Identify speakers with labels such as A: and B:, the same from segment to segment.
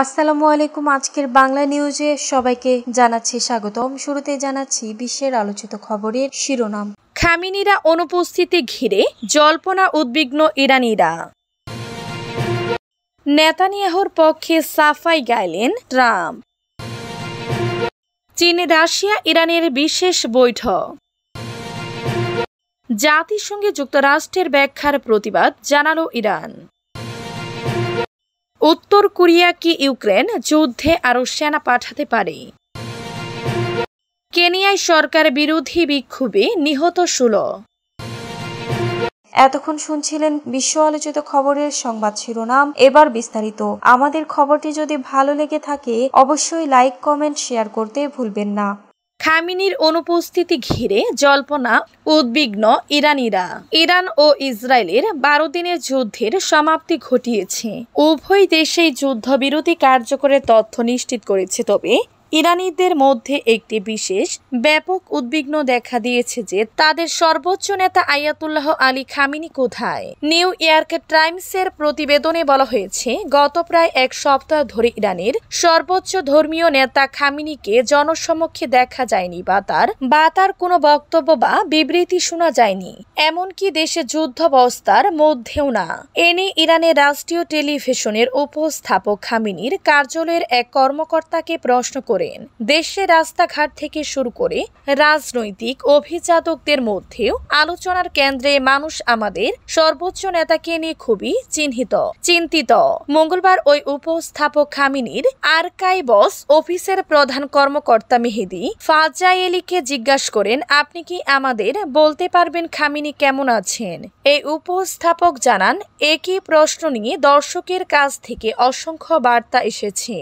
A: আসসালামু আলাইকুম। আজকের বাংলা নিউজে সবাইকে জানাচ্ছি স্বাগতম। শুরুতে জানাচ্ছি বিশ্বের আলোচিত খবরের শিরোনাম।
B: খামেনিরা অনুপস্থিতি ঘিরে জল্পনা উদ্বিগ্ন ইরানিরা। নেতানিয়াহুর পক্ষে সাফাই গাইলেন ট্রাম্প। চীন রাশিয়া ইরানের বিশেষ বৈঠক। জাতিসংঘে যুক্তরাষ্ট্রের ব্যাখ্যার প্রতিবাদ জানালো ইরান। উত্তর কোরিয়া কি ইউক্রেন যুদ্ধে আরও সেনা পাঠাতে পারে? কেনিয়ায় সরকার বিরোধী বিক্ষোভে নিহত 16।
A: এতক্ষণ শুনছিলেন বিশ্ব আলোচিত খবরের সংবাদ শিরোনাম। এবার বিস্তারিত। আমাদের খবরটি যদি ভালো লেগে থাকে অবশ্যই লাইক, কমেন্ট, শেয়ার করতে ভুলবেন না।
B: খামেনির অনুপস্থিতি ঘিরে জল্পনা উদ্বিগ্ন ইরানিরা। ইরান ও ইসরায়েলের 12 দিনের যুদ্ধের সমাপ্তি ঘটিয়েছে। উভয় দেশেই যুদ্ধবিরতি কার্যকরের তথ্য নিশ্চিত করেছে। তবে ইরানিদের মধ্যে একটি বিশেষ ব্যাপক উদ্বিগ্ন দেখা দিয়েছে যে তাদের সর্বোচ্চ নেতা আয়াতুল্লাহ আলী খামেনি কোথায়। নিউ ইয়র্ক টাইমসের প্রতিবেদনে বলা হয়েছে, গত প্রায় এক সপ্তাহ ধরে ইরানের সর্বোচ্চ ধর্মীয় নেতা খামেনিকে জনসমক্ষে দেখা যায়নি বা তার কোনো বক্তব্য বা বিবৃতি শোনা যায়নি, এমনকি দেশে যুদ্ধাবস্থার মধ্যেও না। এ নিয়ে ইরানের রাষ্ট্রীয় টেলিভিশনের উপস্থাপক খামেনির কার্যালয়ের এক কর্মকর্তাকে প্রশ্ন করেন। দেশের রাস্তাঘাট থেকে শুরু করে রাজনৈতিক অভিজাতকদের মধ্যেও আলোচনার কেন্দ্রে মানুষ আমাদের সর্বোচ্চ নেতাকে নিয়ে খুবই চিন্তিত। মঙ্গলবার ওই উপস্থাপক খামেনির আর্কাইভস অফিসের প্রধান কর্মকর্তা মেহেদি ফাজায়েলিকে জিজ্ঞাসা করেন, আপনি কি আমাদের বলতে পারবেন খামেনি কেমন আছেন? এই উপস্থাপক জানান, একই প্রশ্ন নিয়ে দর্শকের কাছ থেকে অসংখ্য বার্তা এসেছে।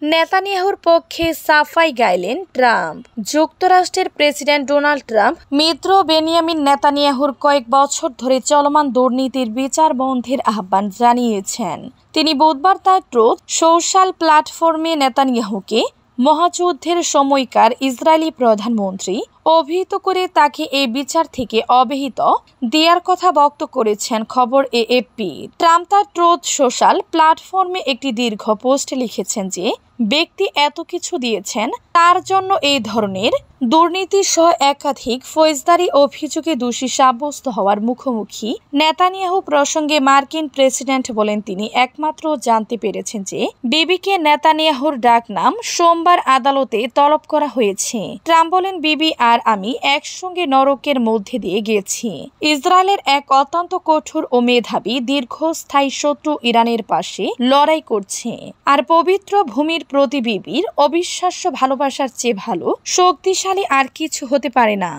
B: নেতানিয়াহুর পক্ষে সাফাই গাইলেন ট্রাম্প। যুক্তরাষ্ট্রের প্রেসিডেন্ট ডোনাল্ড ট্রাম্প মিত্র বেনিয়ামিন নেতানিয়াহুর কয়েক বছর ধরে চলমান দুর্নীতির বিচার বন্ধের আহ্বান জানিয়েছেন। তিনি বুধবার তার ট্রুথ সোশ্যাল প্ল্যাটফর্মে নেতানিয়াহুকে মহাযুদ্ধের সময়কার ইসরায়েলি প্রধানমন্ত্রী অভিহিত করে তাকে এই বিচার থেকে অব্যাহতি দেওয়ার কথা ব্যক্ত করেছেন খবর এএফপি। ট্রাম্প তার ট্রুথ সোশ্যাল প্ল্যাটফর্মে একটি দীর্ঘ পোস্টে লিখেছেন যে ব্যক্তি এত কিছু দিয়েছেন তার জন্য এই ধরনের দুর্নীতি সহ একাধিক ফৌজদারি অভিযোগে দোষী সাব্যস্ত হওয়ার মুখোমুখি। নেতানিয়াহু প্রসঙ্গে মার্কিন প্রেসিডেন্ট বলেন, তিনি একমাত্র জানতে পেরেছেন যে বিবিকে নেতানিয়াহুর ডাকনাম সোমবার আদালতে তলব করা হয়েছে। ট্রাম্প বলেন, বিবি আর আমি একসঙ্গে নরকের মধ্যে দিয়ে গেছি। ইসরায়েলের এক অত্যন্ত কঠোর ও মেধাবী দীর্ঘস্থায়ী শত্রু ইরানের পাশে লড়াই করছে, আর পবিত্র ভূমির প্রতি বিবির অবিশ্বাস্য ভালোবাসার চেয়ে ভালো শক্তিশালী আর কিছু হতে পারে না।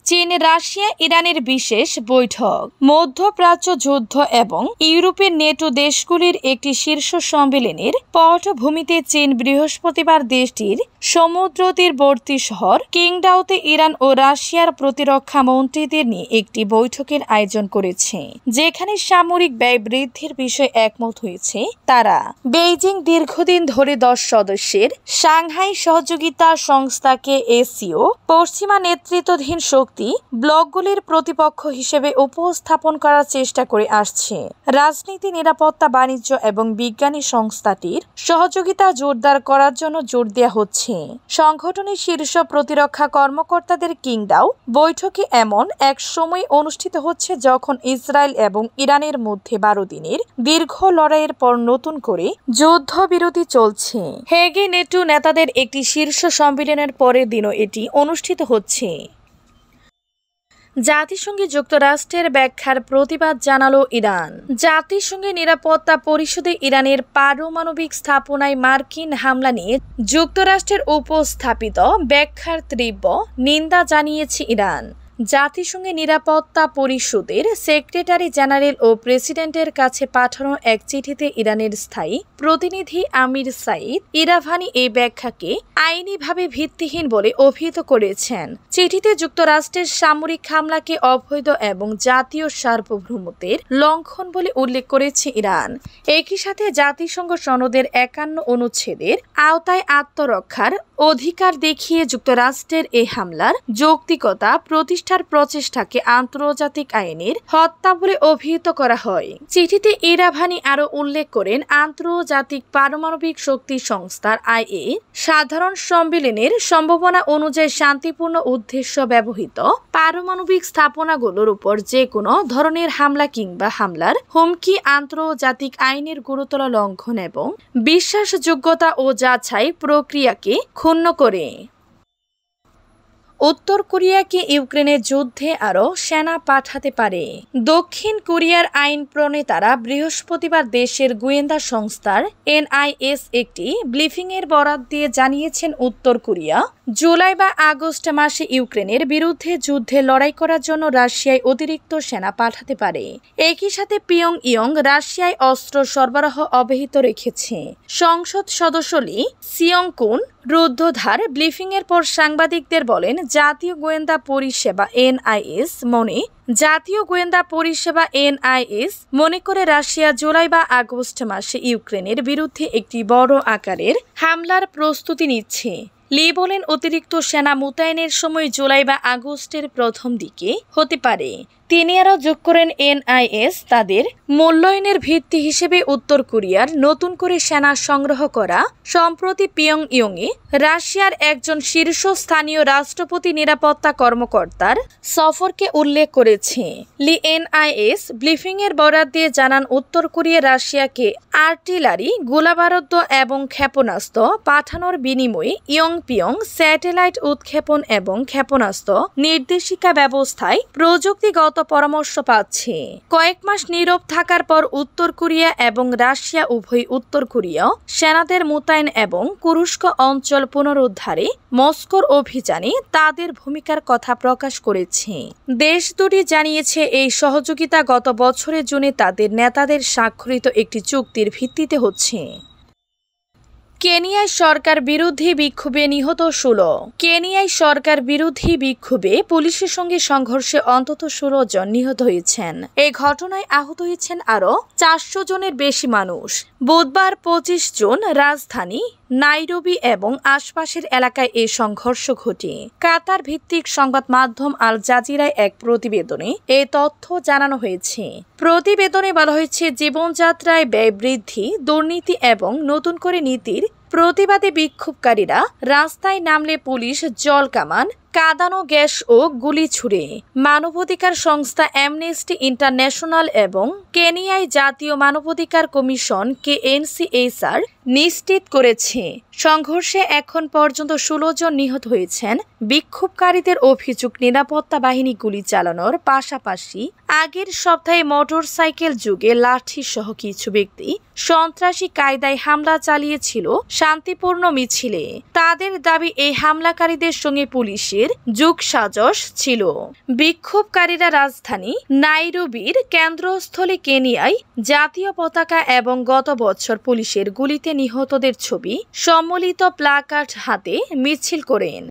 B: চীন রাশিয়া ইরানের বিশেষ বৈঠক। মধ্যপ্রাচ্য যুদ্ধ এবং ইউরোপের নেটো দেশগুলির একটি শীর্ষ সম্মেলনের পটভূমিতে চীন বৃহস্পতিবার দেশটির সমুদ্র তীরবর্তী শহর কিংডাওতে ইরান ও রাশিয়ার প্রতিরক্ষা মন্ত্রীদের নিয়ে একটি বৈঠকের আয়োজন করেছে, যেখানে সামরিক ব্যয় বৃদ্ধির বিষয়ে একমত হয়েছে তারা। বেইজিং দীর্ঘদিন ধরে 10 সদস্যের সাংহাই সহযোগিতা সংস্থাকে এসিও পশ্চিমা নেতৃত্বাধীন শক্তি ব্লকগুলির প্রতিপক্ষ হিসেবে উপস্থাপন করার চেষ্টা করে আসছে। রাজনীতি, নিরাপত্তা, বাণিজ্য এবং বিজ্ঞানী সংস্থাটির সহযোগিতা জোরদার করার জন্য জোর দেওয়া হচ্ছে। সংগঠনের শীর্ষ প্রতিরক্ষা কর্মকর্তাদের কিংডাও বৈঠকে এমন এক সময় অনুষ্ঠিত হচ্ছে যখন ইসরায়েল এবং ইরানের মধ্যে 12 দিনের দীর্ঘ লড়াইয়ের পর নতুন করে যুদ্ধবিরতি চলছে। হেগে নেটো নেতাদের একটি শীর্ষ সম্মেলনের পরের দিনও এটি অনুষ্ঠিত হচ্ছে। জাতিসংঘে যুক্তরাষ্ট্রের ব্যাখ্যার প্রতিবাদ জানালো ইরান। জাতিসংঘের নিরাপত্তা পরিষদে ইরানের পারমাণবিক স্থাপনায় মার্কিন হামলা নিয়ে যুক্তরাষ্ট্রের উপস্থাপিত ব্যাখ্যার তীব্র নিন্দা জানিয়েছে ইরান। জাতিসংঘের নিরাপত্তা পরিষদের সেক্রেটারি জেনারেল ও প্রেসিডেন্টের কাছে পাঠানো এক চিঠিতে ইরানের স্থায়ী প্রতিনিধি আমির সাইদ ইরাভানি এই ব্যাখ্যাকে আইনিভাবে ভিত্তিহীন বলে অভিহিত করেছেন। চিঠিতে যুক্তরাষ্ট্রের সামরিক হামলাকে অবৈধ এবং জাতীয় সার্বভৌমত্বের লঙ্ঘন বলে উল্লেখ করেছে ইরান। একই সাথে জাতিসংঘ সনদের 51 অনুচ্ছেদের আওতায় আত্মরক্ষার অধিকার দেখিয়ে যুক্তরাষ্ট্রের এই হামলার যৌক্তিকতা প্রতিষ্ঠা প্রতিষ্ঠার প্রচেষ্টাকে আন্তর্জাতিক আইনের হত্যা বলে অভিহিত করা হয়। চিঠিতে ইরাভানি আরও উল্লেখ করেন, আন্তর্জাতিক পারমাণবিক শক্তি সংস্থার আইএ সাধারণ সম্মেলনের সম্ভাবনা অনুযায়ী শান্তিপূর্ণ উদ্দেশ্য ব্যবহৃত পারমাণবিক স্থাপনাগুলোর উপর যে কোনো ধরনের হামলা কিংবা হামলার হুমকি আন্তর্জাতিক আইনের গুরুতর লঙ্ঘন এবং বিশ্বাসযোগ্যতা ও যাচাই প্রক্রিয়াকে ক্ষুণ্ণ করে। উত্তর কোরিয়া কি ইউক্রেনের যুদ্ধে আরও সেনা পাঠাতে পারে? দক্ষিণ কোরিয়ার আইন প্রণেতারা বৃহস্পতিবার দেশের গোয়েন্দা সংস্থার এনআইএস একটি ব্রিফিংয়ের বরাত দিয়ে জানিয়েছেন, উত্তর কোরিয়া জুলাই বা আগস্ট মাসে ইউক্রেনের বিরুদ্ধে যুদ্ধে লড়াই করার জন্য রাশিয়ায় অতিরিক্ত সেনা পাঠাতে পারে। একই সাথে পিয়ংইয়ং রাশিয়ায় অস্ত্র সরবরাহ অব্যাহত রেখেছে। সংসদ সদস্য লি সিয়ং-কুন রুদ্ধদ্বার ব্রিফিংয়ের পর সাংবাদিকদের বলেন, জাতীয় গোয়েন্দা পরিষেবা এনআইএস মনে করে রাশিয়া জুলাই বা আগস্ট মাসে ইউক্রেনের বিরুদ্ধে একটি বড় আকারের হামলার প্রস্তুতি নিচ্ছে। লি বলেন, অতিরিক্ত সেনা মোতায়েনের সময় জুলাই বা আগস্টের প্রথম দিকে হতে পারে। তিনি আরও যোগ করেন, এনআইএস তাদের মূল্যায়নের ভিত্তি হিসেবে উত্তর কোরিয়ার নতুন করে সেনা সংগ্রহ করা সম্প্রতি পিয়ংইয়ংয়ে রাশিয়ার একজন শীর্ষস্থানীয় রাষ্ট্রপতি নিরাপত্তা কর্মকর্তার সফরকে উল্লেখ করেছে। লি এনআইএস ব্রিফিংয়ের বরাত দিয়ে জানান, উত্তর কোরিয়া রাশিয়াকে আর্টিলারি, গোলাবারুদ এবং ক্ষেপণাস্ত্র পাঠানোর বিনিময়ে ইয়ংপিয়ং স্যাটেলাইট উৎক্ষেপণ এবং ক্ষেপণাস্ত্র নির্দেশিকা ব্যবস্থায় প্রযুক্তিগত পরামর্শ পাচ্ছে। কয়েক মাস নীরব থাকার পর উত্তর কোরিয়া এবং রাশিয়া উভয় উত্তর কোরিয়া সেনাদের মোতায়েন এবং কুরস্ক অঞ্চল পুনরুদ্ধারে মস্কোর অভিযানে তাদের ভূমিকার কথা প্রকাশ করেছে। দেশ দুটি জানিয়েছে, এই সহযোগিতা গত বছরের জুনে তাদের নেতাদের স্বাক্ষরিত একটি চুক্তির ভিত্তিতে হচ্ছে। কেনিয়ায় সরকার বিরোধী বিক্ষোভে নিহত 16। কেনিয়ায় সরকার বিরোধী বিক্ষোভে পুলিশের সঙ্গে সংঘর্ষে অন্তত 16 জন নিহত হয়েছেন। এই ঘটনায় আহত হয়েছেন আরও 400 জনের বেশি মানুষ। বুধবার 25 জুন রাজধানী নাইরোবি এবং আশপাশের এলাকায় এই সংঘর্ষ ঘটে। কাতার ভিত্তিক সংবাদ মাধ্যম আল জাজিরায় এক প্রতিবেদনে এই তথ্য জানানো হয়েছে। প্রতিবেদনে বলা হয়েছে, জীবনযাত্রায় ব্যয় বৃদ্ধি, দুর্নীতি এবং নতুন করে নীতির প্রতিবাদে বিক্ষোভকারীরা রাস্তায় নামলে পুলিশ জল কামান, কাঁদানো গ্যাস ও গুলি ছুড়ে। মানবাধিকার সংস্থা অ্যামনেস্টি ইন্টারন্যাশনাল এবং কেনিয়ায় জাতীয় মানবাধিকার কমিশন KNCHR নিশ্চিত করেছে, সংঘর্ষে এখন পর্যন্ত 16 জন নিহত হয়েছেন। বিক্ষোভকারীদের অভিযোগ, নিরাপত্তা বাহিনী গুলি চালানোর পাশাপাশি আগের সপ্তাহে মোটরসাইকেল যুগে লাঠি সহ কিছু ব্যক্তি সন্ত্রাসী কায়দায় হামলা চালিয়েছিল শান্তিপূর্ণ মিছিলে। তাদের দাবি, এই হামলাকারীদের সঙ্গে পুলিশের যোগসাজশ ছিল। বিক্ষোভকারীরা রাজধানী নাইরোবির কেন্দ্রস্থলে কেনিয়ায় জাতীয় পতাকা এবং গত বছর পুলিশের গুলিতে নিহতদের ছবি সম্বলিত প্লাকার্ড হাতে মিছিল করেন।